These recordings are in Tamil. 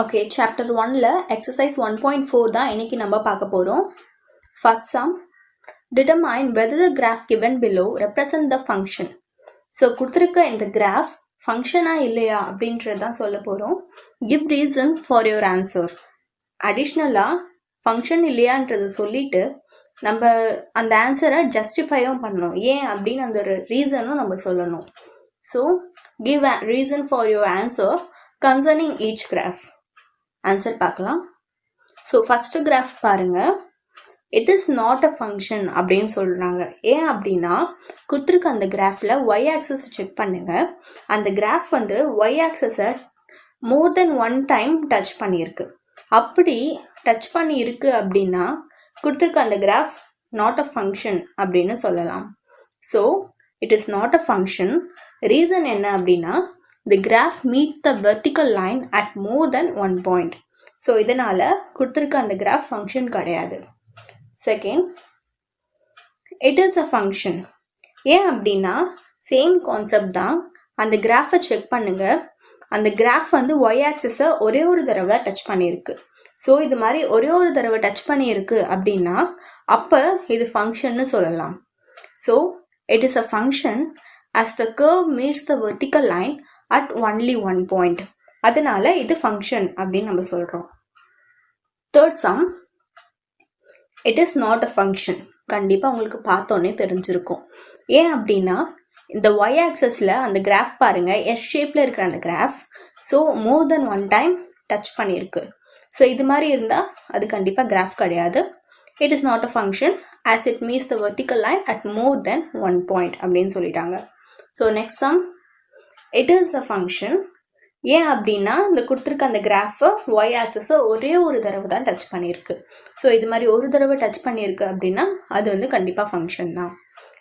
ஓகே, சாப்டர் 1ல எக்ஸசைஸ் 1.4 தான் இன்னைக்கு நம்ம பார்க்க போகிறோம். First sum, determine whether the graph given below represent the function. So கொடுத்துருக்க இந்த கிராஃப் ஃபங்க்ஷனாக இல்லையா அப்படின்றது தான் சொல்ல போகிறோம். Give reason for your answer. அடிஷ்னலாக ஃபங்க்ஷன் இல்லையான்றதை சொல்லிட்டு நம்ம அந்த ஆன்சரை ஜஸ்டிஃபையும் பண்ணணும். ஏன் அப்படின்னு அந்த ஒரு ரீசனும் நம்ம சொல்லணும். So give reason for your answer concerning each graph. Answer பார்க்கலாம். ஸோ ஃபஸ்ட்டு கிராஃப் பாருங்கள். It is not a function அப்படின்னு சொல்கிறாங்க. ஏன் அப்படின்னா கொடுத்துருக்க அந்த கிராஃபில் ஒய் ஆக்சஸை செக் பண்ணுங்கள். அந்த கிராஃப் வந்து ஒய் ஆக்சஸை மோர் தென் ஒன் டைம் டச் பண்ணியிருக்கு. அப்படி டச் பண்ணியிருக்கு அப்படின்னா கொடுத்துருக்க அந்த கிராஃப் நாட் அ ஃபங்க்ஷன் அப்படின்னு சொல்லலாம். So it is not a function. Reason என்ன அப்படின்னா the graph meets the vertical line at more than one point. So இதனால் கொடுத்துருக்க அந்த கிராஃப் ஃபங்க்ஷன் கிடையாது. Second, it is a function. ஏன் அப்படின்னா சேம் கான்செப்ட் தான். அந்த கிராஃபை செக் பண்ணுங்கள். அந்த கிராஃப் வந்து ஒய் ஆக்சஸை ஒரே ஒரு தடவை தான் டச் பண்ணியிருக்கு. ஸோ இது மாதிரி ஒரே ஒரு தடவை டச் பண்ணியிருக்கு அப்படின்னா அப்போ இது ஃபங்க்ஷன்னு சொல்லலாம். So it is a function as the curve meets the vertical line at only one point. அதனால இது ஃபங்க்ஷன் அப்படின்னு நம்ம சொல்கிறோம். Third sum, it is not a function. கண்டிப்பாக உங்களுக்கு பார்த்தோன்னே தெரிஞ்சிருக்கும். ஏன் அப்படின்னா இந்த ஒய் ஆக்சஸில் அந்த கிராஃப் பாருங்கள், எஸ் ஷேப்பில் இருக்கிற அந்த கிராஃப் ஸோ மோர் தென் ஒன் டைம் டச் பண்ணியிருக்கு. ஸோ இது மாதிரி இருந்தால் அது கண்டிப்பாக கிராஃப் கிடையாது. It is not a function as it meets the vertical line at more than one point அப்படின்னு சொல்லிட்டாங்க. So next sum, it is a function. ஏன் அப்படின்னா இந்த கொடுத்துருக்க அந்த கிராஃபை ஒய் ஆக்சஸை ஒரே ஒரு தடவை தான் டச் பண்ணியிருக்கு. ஸோ இது மாதிரி ஒரு தடவை டச் பண்ணியிருக்கு அப்படின்னா அது வந்து கண்டிப்பாக ஃபங்க்ஷன் தான்.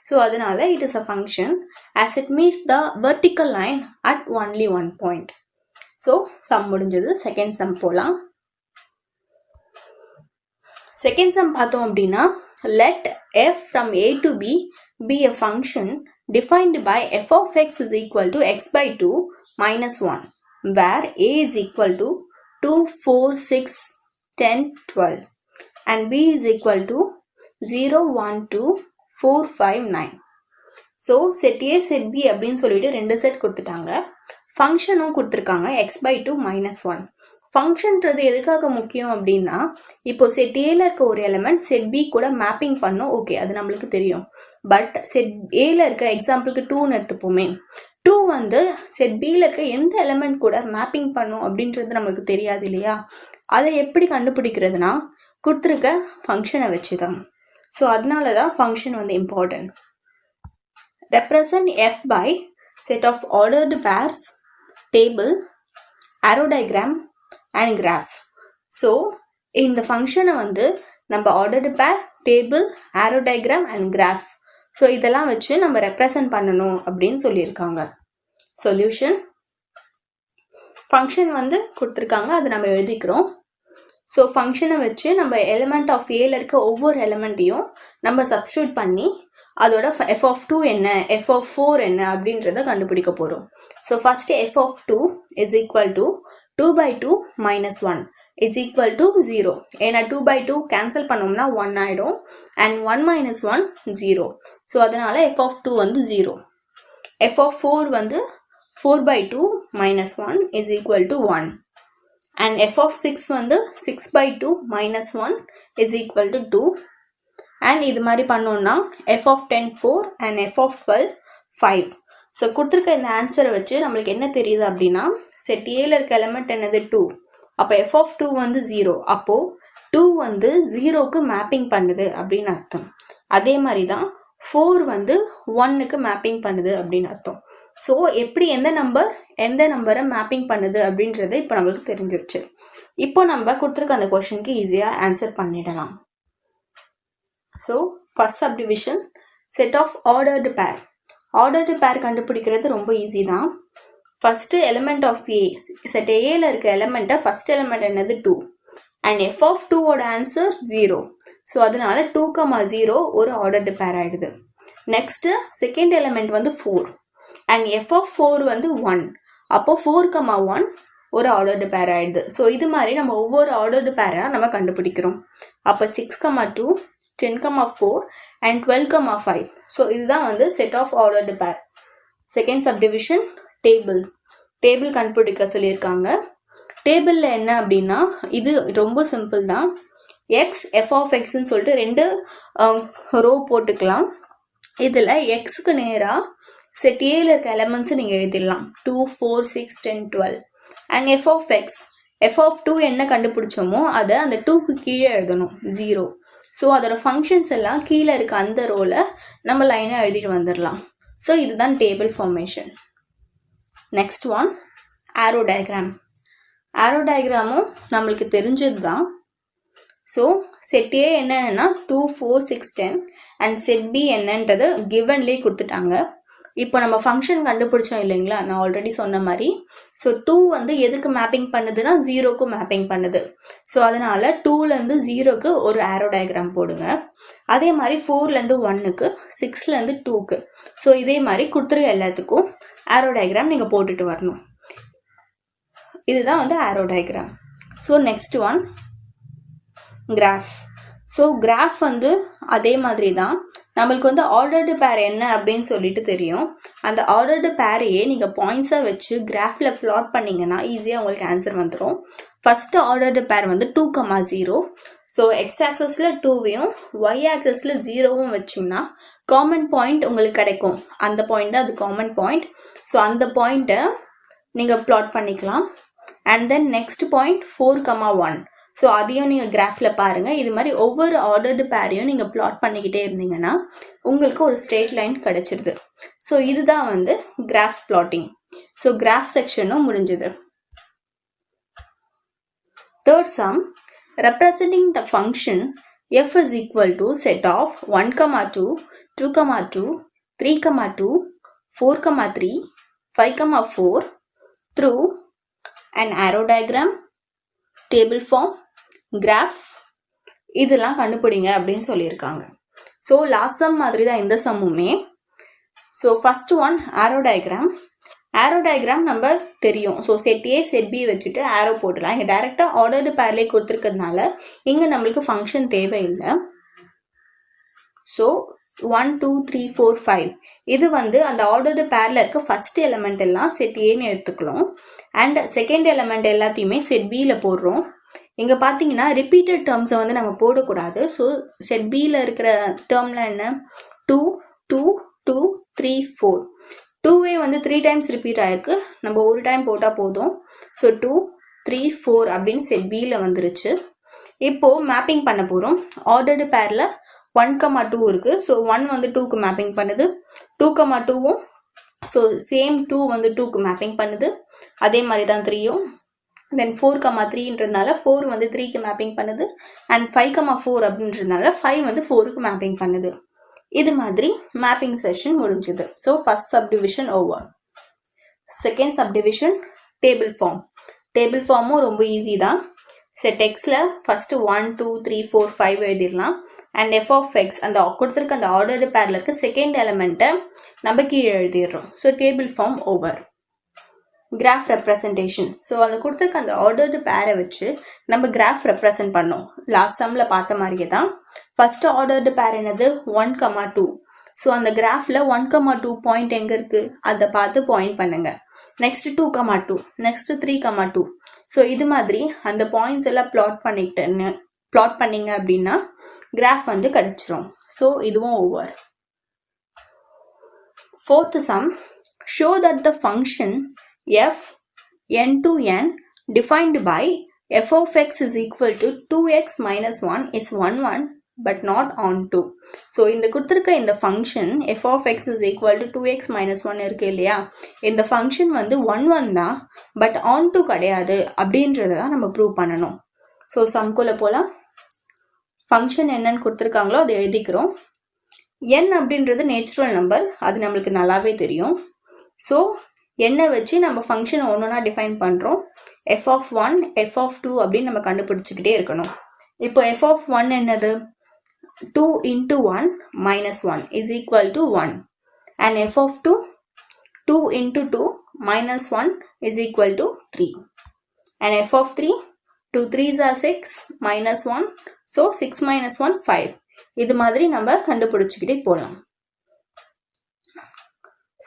ஸோ அதனால it is a function as it meets the vertical line at only one point. So sum முடிஞ்சது. செகண்ட் சம் போகலாம். செகண்ட் சம் பார்த்தோம் அப்படின்னா let f from a to b be a function defined by f of x is equal to x by 2 minus 1 where a is equal to 2, 4, 6, 10, 12 and b is equal to 0, 1, 2, 4, 5, 9. So set A set B அப்படின்னு சொல்லிட்டு ரெண்டு செட் கொடுத்துட்டாங்க. ஃபங்க்ஷனும் கொடுத்துருக்காங்க x by 2 minus 1. ஃபங்க்ஷன்றது எதுக்காக முக்கியம் அப்படின்னா இப்போ செட் ஏல இருக்க ஒரு எலிமெண்ட் செட் பி கூட மேப்பிங் பண்ணோம். ஓகே, அது நம்மளுக்கு தெரியும். பட் செட் ஏல இருக்க எக்ஸாம்பிளுக்கு 2ன்னு எடுத்துப்போமே, 2 வந்து செட் பியில் இருக்க எந்த எலிமெண்ட் கூட மேப்பிங் பண்ணும் அப்படின்றது நம்மளுக்கு தெரியாது இல்லையா? அதை எப்படி கண்டுபிடிக்கிறதுனா கொடுத்துருக்க ஃபங்க்ஷனை வச்சு தான். ஸோ அதனால தான் ஃபங்க்ஷன் வந்து important. Represent f by set of ordered pairs, table, arrow diagram and graph. So இந்த ஃபங்க்ஷனை வந்து நம்ம ordered pair, table, arrow diagram and graph so இதெல்லாம் வச்சு நம்ம ரெப்ரசன்ட் பண்ணணும் அப்படின்னு சொல்லியிருக்காங்க. சொல்யூஷன், ஃபங்க்ஷன் வந்து கொடுத்துருக்காங்க, அதை நம்ம எழுதிக்கிறோம். ஸோ ஃபங்க்ஷனை வச்சு நம்ம எலிமெண்ட் ஆஃப் ஏல இருக்க ஒவ்வொரு எலிமெண்ட்டையும் நம்ம சப்ஸ்டியூட் பண்ணி அதோட எஃப் ஆஃப் 2 என்ன, எஃப் ஆஃப் 4 என்ன அப்படின்றத கண்டுபிடிக்க போகிறோம். So first f of 2 is equal to 2 by 2 minus 1 is equal to 0. ஏன்னா 2 by 2 கேன்சல் பண்ணோம்னா 1 ஆகிடும் and 1 minus 1 0. ஸோ அதனால் f of 2 வந்து 0. f of 4 வந்து 4 by 2 minus 1 is equal to 1 and f of 6 வந்து 6 by 2 minus 1 is equal to 2 and இது மாதிரி பண்ணோம்னா f of 10 4 and f of 12 5. So கொடுத்துருக்க இந்த ஆன்சரை வச்சு நம்மளுக்கு என்ன தெரியுது அப்படின்னா செட் ஏல இருக்க எலிமெண்ட் என்னது 2. அப்போ எஃப் ஆஃப் 2 வந்து 0. அப்போது 2 வந்து 0க்கு மேப்பிங் பண்ணுது அப்படின்னு அர்த்தம். அதே மாதிரி தான் 4 வந்து 1க்கு மேப்பிங் பண்ணுது அப்படின்னு அர்த்தம். ஸோ எப்படி எந்த நம்பரை மேப்பிங் பண்ணுது அப்படின்றது இப்போ நம்மளுக்கு தெரிஞ்சிருச்சு. இப்போ நம்ம கொடுத்துருக்க அந்த கொஷனுக்கு ஈஸியாக ஆன்சர் பண்ணிடலாம். So first subdivision, set of ordered pair. Ordered pair கண்டுபிடிக்கிறது ரொம்ப ஈஸி தான். First element of A, set ஏல இருக்க எலிமெண்ட்டை ஃபஸ்ட் எலிமெண்ட் என்னது 2 அண்ட் எஃப் ஆஃப் 2ஓட ஆன்சர் 0. ஸோ அதனால 2, 0 ஒரு ஆர்டர்டு பேர் ஆகிடுது. நெக்ஸ்ட்டு செகண்ட் எலிமெண்ட் வந்து 4 அண்ட் எஃப் ஆஃப் 4 வந்து 1. அப்போது 4, 1 ஒரு ஆர்டர்டு பேர் ஆயிடுது. ஸோ இது மாதிரி நம்ம ஒவ்வொரு ஆர்டர்டு பேராக நம்ம கண்டுபிடிக்கிறோம். அப்போ 6,2 10,4 அண்ட் 12,5. ஸோ இதுதான் வந்து set of ordered pair. Second subdivision table கண்டுபிடிக்க சொல்லியிருக்காங்க. டேபிளில் என்ன அப்படின்னா இது ரொம்ப சிம்பிள் தான். எக்ஸ் எஃப் ஆஃப் எக்ஸ்ன்னு சொல்லிட்டு 2 ரோ போட்டுக்கலாம். இதில் எக்ஸுக்கு நேராக செட் ஏல இருக்க எலமெண்ட்ஸு நீங்கள் எழுதிடலாம். 2, 4, 6, 10, 12. அண்ட் எஃப் ஆஃப் 2 என்ன கண்டுபிடிச்சோமோ அதை அந்த 2க்கு கீழே எழுதணும், 0. ஸோ அதோட ஃபங்க்ஷன்ஸ் எல்லாம் கீழே இருக்க அந்த ரோவில் நம்ம லைனாக எழுதிட்டு வந்துடலாம். ஸோ இதுதான் டேபிள் ஃபார்மேஷன். நெக்ஸ்ட் ஒன் ஆரோ டயக்ராமும் நம்மளுக்கு தெரிஞ்சது தான். ஸோ செட் ஏ என்னன்னா 2, 4, 6, 10 அண்ட் செட் பி என்னன்றது கிவன்லேயே கொடுத்துட்டாங்க. இப்போ நம்ம ஃபங்க்ஷன் கண்டுபிடிச்சோம் இல்லைங்களா, நான் ஆல்ரெடி சொன்ன மாதிரி. ஸோ 2 வந்து எதுக்கு மேப்பிங் பண்ணுதுன்னா 0க்கு மேப்பிங் பண்ணுது. ஸோ அதனால் 2லேருந்து 0க்கு ஒரு ஆரோ டயக்ராம் போடுங்க. அதே மாதிரி 4லேருந்து 1க்கு, 6லேருந்து 2க்கு. ஸோ இதே மாதிரி கொடுத்துருக்க எல்லாத்துக்கும் ஆரோ டயக்ராம் நீங்கள் போட்டுட்டு வரணும். இதுதான் வந்து arrow diagram. So next one graph. So graph வந்து அதே மாதிரி தான். நம்மளுக்கு வந்து ஆர்டர்டு பேர் என்ன அப்படின்னு சொல்லிட்டு தெரியும். அந்த ஆர்டர்டு பேரையே நீங்கள் பாயிண்ட்ஸாக வச்சு கிராஃபில் ப்ளாட் பண்ணிங்கன்னா ஈஸியாக உங்களுக்கு ஆன்சர் வந்துடும். ஃபஸ்ட்டு ஆர்டர்டு பேர் வந்து 2,0. ஸோ எக்ஸ் ஆக்சஸில் 2வையும் ஒய் ஆக்சஸில் 0வும் வச்சிங்கன்னா காமன் பாயிண்ட் உங்களுக்கு கிடைக்கும். அந்த பாயிண்ட் தான் அது காமன் பாயிண்ட். ஸோ அந்த பாயிண்ட்டை நீங்கள் ப்ளாட் பண்ணிக்கலாம். And then next point 4,1. So அதையும் நீங்கள் கிராஃபில் பாருங்கள். இது மாதிரி ஒவ்வொரு ஆர்டர்டு பேரையும் நீங்கள் ப்ளாட் பண்ணிக்கிட்டே இருந்தீங்கன்னா உங்களுக்கு ஒரு ஸ்ட்ரெயிட் லைன் கிடச்சிருது. ஸோ இதுதான் வந்து கிராஃப் பிளாட்டிங். ஸோ கிராஃப் செக்ஷனும் முடிஞ்சுது. Third sum, representing the function f is equal to set of 1,2, 2,2, 3,2, 4,3, 5,4 through an arrow diagram, table form, graph இதெல்லாம் கண்டுபிடிங்க அப்படின்னு சொல்லியிருக்காங்க. ஸோ லாஸ்ட் சம் மாதிரி தான் இந்த சம்முமே. So first one arrow diagram நம்ம தெரியும். So set A set B வச்சுட்டு ஆரோ போட்டுடலாம். இங்கே டைரெக்டாக ஆர்டர்டு பேர்லேயே கொடுத்துருக்கிறதுனால இங்கே நம்மளுக்கு ஃபங்க்ஷன் தேவையில்லை. ஸோ 1, 2, 3, 4, 5 இது வந்து அந்த ஆர்டர்டு பேரில் இருக்க ஃபஸ்ட் எலமெண்ட் எல்லாம் செட் ஏன்னு எடுத்துக்கலாம். அண்ட் செகண்ட் எலமெண்ட் எல்லாத்தையுமே செட் பியில் போடுறோம். இங்கே பார்த்தீங்கன்னா ரிப்பீட்டட் டேர்ம்ஸை வந்து நம்ம போடக்கூடாது. ஸோ செட் பியில் இருக்கிற டேர்மில் என்ன 2, 2, 2, 3, 4. 2வே வந்து 3 டைம்ஸ் ரிப்பீட் ஆகிருக்கு. நம்ம ஒரு டைம் போட்டால் போதும். ஸோ 2, 3, 4 அப்படின்னு செட் பியில் வந்துருச்சு. இப்போது மேப்பிங் பண்ண போகிறோம். ஆர்டர்டு பேரில் 1,2 இருக்குது. ஸோ 1 வந்து 2க்கு மேப்பிங் பண்ணுது. 2,2வும் ஸோ சேம் 2 வந்து 2க்கு மேப்பிங் பண்ணுது. அதே மாதிரி தான் 3யும். தென் 4,3ன்றதுனால 4 வந்து 3க்கு மேப்பிங் பண்ணுது. அண்ட் 5,4 அப்படின்றதுனால 5 வந்து 4க்கு மேப்பிங் பண்ணுது. இது மாதிரி மேப்பிங் செஷன் முடிஞ்சுது. So first subdivision over. Second subdivision table ஃபார்மும் ரொம்ப ஈஸி தான். செட் எக்ஸில் ஃபஸ்ட்டு 1, 2, 3, 4, 5 எழுதிடலாம். அண்ட் எஃப் ஆஃப் எக்ஸ் அந்த கொடுத்துருக்க அந்த ஆர்டர்டு பேரில் இருக்க செகண்ட் எலமெண்ட்டை நம்ம கீழே எழுதிடுறோம். So table form over. Graph representation. So அந்த கொடுத்துருக்க அந்த ஆர்டர்டு பேரை வச்சு நம்ம கிராஃப் ரெப்ரசன்ட் பண்ணோம். லாஸ்ட் சம்மில் பார்த்த மாதிரியே தான். ஃபஸ்ட்டு ஆர்டர்டு பேர் என்னது 1,2. ஸோ அந்த கிராஃபில் 1,2 பாயிண்ட் எங்கே இருக்குது அதை பார்த்து பாயிண்ட் பண்ணுங்கள். Next 2,2, next 3,2. ஸோ இது மாதிரி அந்த பாயிண்ட்ஸ் எல்லாம் ப்ளாட் பண்ணிங்க அப்படின்னா கிராஃப் வந்து கிடச்சிரும். ஸோ இதுவும் over. Fourth some, show that the function f n to n defined by f of x is equal to 2x minus 1 is 1, 1 but not on 2. So இந்த கொடுத்துருக்க இந்த function f of x is equal to 2x minus 1 இருக்கு இல்லையா, இந்த ஃபங்க்ஷன் வந்து 1, 1 தான் பட் on 2 கிடையாது அப்படின்றத தான் நம்ம ப்ரூவ் பண்ணணும். ஸோ சம்குள்ளே போகலாம். ஃபங்க்ஷன் என்னன்னு கொடுத்துருக்காங்களோ அதை எழுதிக்கிறோம். n அப்படின்றது நேச்சுரல் நம்பர், அது நம்மளுக்கு நல்லாவே தெரியும். ஸோ என்ன வச்சு நம்ம ஃபங்க்ஷன் ஒன்றுனா டிஃபைன் பண்ணுறோம். f of 1, f of 2 அப்படின்னு நம்ம கண்டுபிடிச்சிக்கிட்டே இருக்கணும். இப்போ f of 1 என்னது 2 into 1 minus 1 is equal to 1. And f of 2, 2 into 2 minus 1 is equal to 3. and f of 3, 2 3s are 6 minus 1, so 6 minus 1 5. இது மாதிரி நம்ம கண்டுபிடிச்சிக்கிட்டே போகலாம்.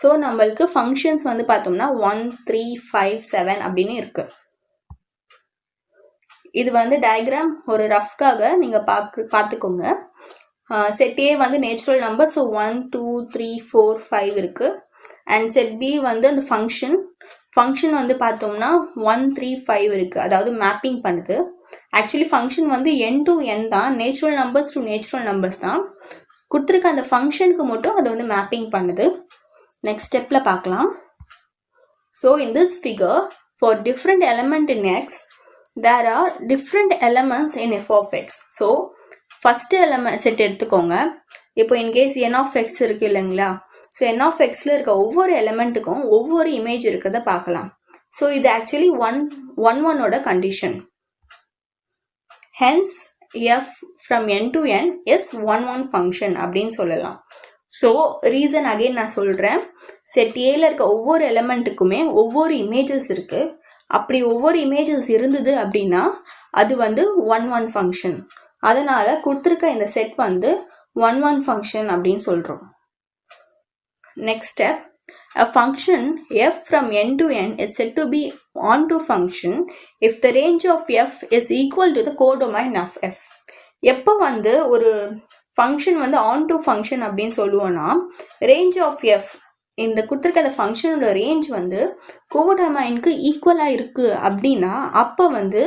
ஸோ நம்மளுக்கு ஃபங்க்ஷன்ஸ் வந்து பார்த்தோம்னா 1 3 5 7 அப்படின்னு இருக்கு. இது வந்து டயக்ராம் ஒரு ரஃப்காக நீங்கள் பார்த்துக்கோங்க. செட் ஏ வந்து நேச்சுரல் நம்பர், ஸோ 1 2 3 4 5 இருக்கு. அண்ட் செட் பி வந்து அந்த ஃபங்க்ஷன் வந்து பார்த்தோம்னா 1 3 5 இருக்கு, அதாவது மேப்பிங் பண்ணுது. ஆக்சுவலி ஃபங்க்ஷன் வந்து n to n தான், natural numbers to natural numbers தான். கொடுத்துருக்க அந்த ஃபங்க்ஷனுக்கு மட்டும் அது வந்து மேப்பிங் பண்ணுது. நெக்ஸ்ட் ஸ்டெப்பில் பார்க்கலாம். So in this figure for different element in X there are different elements in f of x. So first element set எடுத்துக்கோங்க. இப்போ இன்கேஸ் n of x இருக்கு இல்லைங்களா, ஸோ n of xல இருக்க ஒவ்வொரு எலமெண்ட்டுக்கும் ஒவ்வொரு இமேஜ் இருக்கிறத பார்க்கலாம். ஸோ இது ஆக்சுவலி ஒன்னோட condition. Hence f from n to n is 1 function அப்படின்னு சொல்லலாம். ஸோ ரீசன் அகெயின் நான் சொல்கிறேன். செட் ஏல இருக்க ஒவ்வொரு எலமெண்ட்டுக்குமே ஒவ்வொரு இமேஜஸ் இருக்குது. அப்படி ஒவ்வொரு இமேஜஸ் இருந்தது அப்படின்னா அது வந்து 1 ஃபங்க்ஷன். அதனால் கொடுத்துருக்க இந்த செட் வந்து 1 ஃபங்க்ஷன் அப்படின்னு சொல்கிறோம். Next step, a function f from n to n is said to be onto function if the range of f is equal to the codomain of f. எப்போ வந்து ஒரு ஃபங்க்ஷன் வந்து onto ஃபங்க்ஷன் அப்படின்னு சொல்லுவோன்னா, ரேஞ்ச் ஆஃப் f இந்த கொடுத்துருக்க அந்த ஃபங்க்ஷனோட ரேஞ்ச் வந்து கோடமைனுக்கு ஈக்குவலாக இருக்குது அப்படின்னா அப்போ வந்து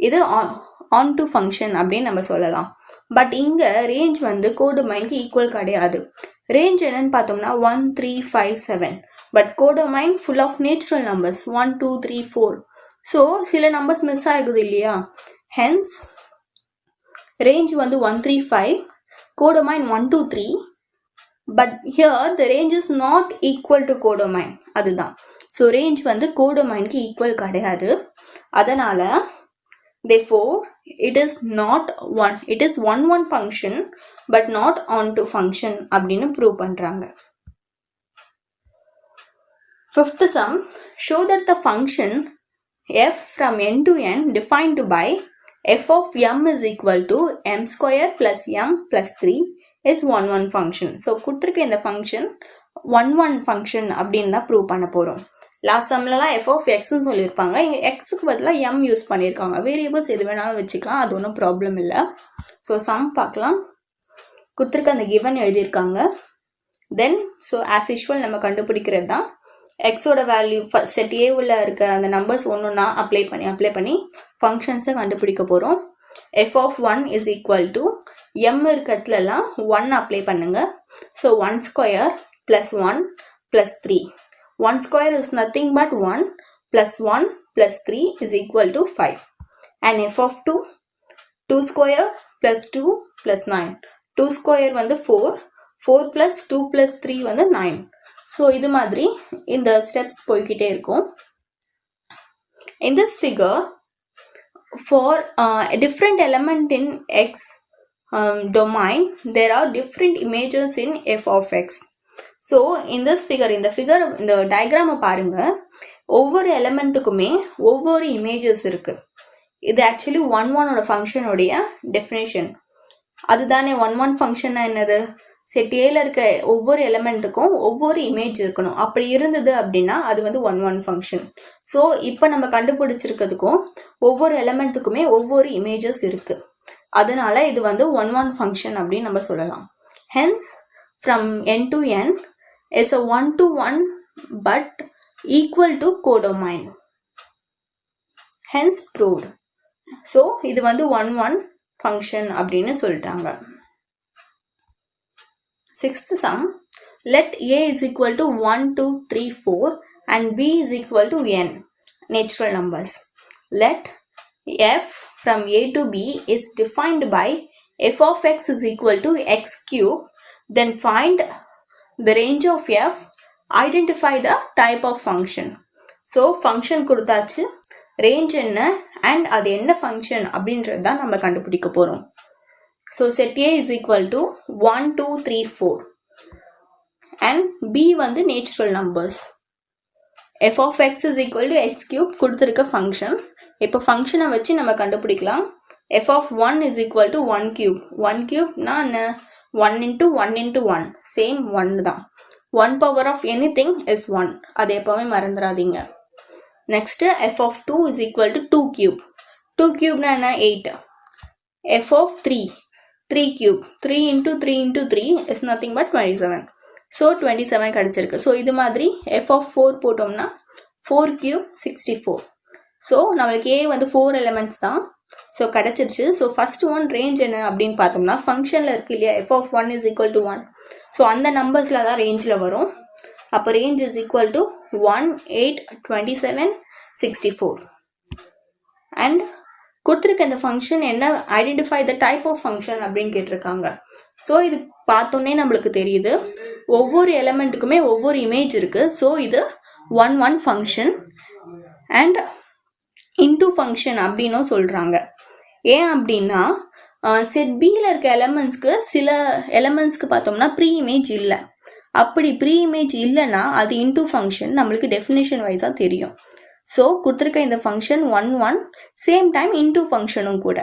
இது onto ஃபங்க்ஷன் அப்படின்னு நம்ம சொல்லலாம். பட் இங்கே ரேஞ்ச் வந்து கோடமைனுக்கு ஈக்குவல் கிடையாது. ரேஞ்ச் என்னன்னு பார்த்தோம்னா 1 3 5 7, but codomain full of natural numbers 1 2 3 4. So சில நம்பர்ஸ் மிஸ் ஆகுது இல்லையா, ஹென்ஸ் ரேஞ்ச் வந்து 1 3 5, codomain 1 2 3, but here the range is not equal to codomain. அதுதான். ஸோ ரேஞ்ச் வந்து கோடமைனுக்கு ஈக்குவல் கிடையாது. அதனால் therefore it is not one, it is 1 function but not onto function அப்படின்னு ப்ரூவ் பண்ணுறாங்க. Fifth sum, show that the function f from n to n defined by f of m is equal to m square plus m plus 3 is 1 function. So கொடுத்துருக்க இந்த ஃபங்க்ஷன் 1 ஃபங்க்ஷன் அப்படின்னு தான் ப்ரூவ் பண்ண போகிறோம். லாஸ்ட் சம்லலாம் எஃப் ஆஃப் எக்ஸ்ன்னு சொல்லியிருப்பாங்க, இங்கே எக்ஸுக்கு பதிலாக எம் யூஸ் பண்ணியிருக்காங்க. வேரியபிள்ஸ் எது வேணாலும் வச்சுக்கலாம், அது ஒன்றும் ப்ராப்ளம் இல்லை. ஸோ சம் பார்க்கலாம். கொடுத்துருக்க அந்த கிவன் எழுதியிருக்காங்க. தென் ஸோ ஆஸ் யூஷுவல் நம்ம கண்டுபிடிக்கிறது தான். எக்ஸோட வேல்யூ செட் ஏவில் இருக்க அந்த நம்பர்ஸ் ஒன்றுன்னா அப்ளை பண்ணி ஃபங்க்ஷன்ஸை கண்டுபிடிக்க போகிறோம். F of 1 is equal to M இருக்கிறதுலலாம் 1 அப்ளை பண்ணுங்க. So 1 square plus 1 plus 3. 1 square is nothing but 1 plus 1 plus 3 is equal to 5. And f of 2, 2 square plus 2 plus 9. 2 square வந்து 4, 4 plus 2 plus 3 வந்து 9. ஸோ இது மாதிரி இந்த ஸ்டெப்ஸ் போய்கிட்டே இருக்கும். In this figure, for a different element in x domain, there are different images in f of x. So இந்த டயக்ராமை பாருங்கள். ஒவ்வொரு எலமெண்ட்டுக்குமே ஒவ்வொரு இமேஜஸ் இருக்குது. இது ஆக்சுவலி 1 ஃபங்க்ஷனுடைய டெஃபினேஷன். அதுதானே 1 ஃபங்க்ஷன்னா என்னது, செட் ஏல இருக்க ஒவ்வொரு எலமெண்ட்டுக்கும் ஒவ்வொரு இமேஜ் இருக்கணும். அப்படி இருந்தது அப்படின்னா அது வந்து 1 ஃபங்க்ஷன். ஸோ இப்போ நம்ம கண்டுபிடிச்சிருக்கிறதுக்கும் ஒவ்வொரு எலமெண்ட்டுக்குமே ஒவ்வொரு இமேஜஸ் இருக்குது. அதனால இது வந்து 1 ஃபங்க்ஷன் அப்படின்னு நம்ம சொல்லலாம். Hence from n to n is a 1 to 1 but equal to codomain. Hence proved. So இது வந்து 1 function அப்படின்னு சொல்லிட்டாங்க. Sixth sum, let a is equal to 1 2 3 4 and b is equal to n natural numbers. Let f from a to b is defined by f of x is equal to x cube. Then find the range of f, identify the type of function. So function கொடுத்தாச்சு, range என்ன and அது என்ன function அப்படின்றது தான் நம்ம கண்டுபிடிக்க போகிறோம். So set a is equal to 1 2 3 4 and b வந்து natural numbers. f of x is equal to x cube கொடுத்துருக்க function. இப்போ ஃபங்க்ஷனை வச்சு நம்ம கண்டுபிடிக்கலாம். F of 1 is equal to 1 cube. 1 கியூப்னா என்ன? 1 இன்ட்டு 1 இன்ட்டு 1 சேம் 1 தான். 1 power of anything is 1. அதை எப்போவுமே மறந்துடாதீங்க. Next f of 2 is equal to 2 cube. 2 கியூப்னா என்ன? 8. F of 3 cube. 3 into 3 into 3 is nothing but 27. So 27 கிடச்சிருக்கு. ஸோ இது மாதிரி எஃப் ஆஃப் 4 போட்டோம்னா 4 கியூப் 64. ஸோ நம்மளுக்கு ஏ வந்து 4 எலிமெண்ட்ஸ் தான். ஸோ கிடச்சிருச்சு. ஸோ ஃபஸ்ட் ஒன் ரேஞ்ச் என்ன அப்படின்னு பார்த்தோம்னா ஃபங்க்ஷனில் இருக்குது இல்லையா, f of 1 is equal to 1. So அந்த நம்பர்ஸில் தான் ரேஞ்சில் வரும். அப்போ range is equal to 1, 8, 27, 64. And கொடுத்துருக்க இந்த ஃபங்க்ஷன் என்ன, identify the type of function அப்படின்னு கேட்டிருக்காங்க. ஸோ இது பார்த்தோன்னே நம்மளுக்கு தெரியுது, ஒவ்வொரு எலிமெண்ட்டுக்குமே ஒவ்வொரு இமேஜ் இருக்குது. ஸோ இது 1 ஃபங்க்ஷன் அண்ட் இன்டூ ஃபங்க்ஷன் அப்படின்னும் சொல்கிறாங்க. ஏன் அப்படின்னா செட் பியில் இருக்க எலமெண்ட்ஸ்க்கு சில எலமெண்ட்ஸ்க்கு பார்த்தோம்னா ப்ரீ இமேஜ் இல்லை. அப்படி ப்ரீ இமேஜ் இல்லைன்னா அது இன்டூ ஃபங்க்ஷன் நம்மளுக்கு டெஃபினேஷன் வைஸாக தெரியும். ஸோ கொடுத்துருக்க இந்த ஃபங்க்ஷன் 1 சேம் டைம் இன்டூ ஃபங்க்ஷனும் கூட.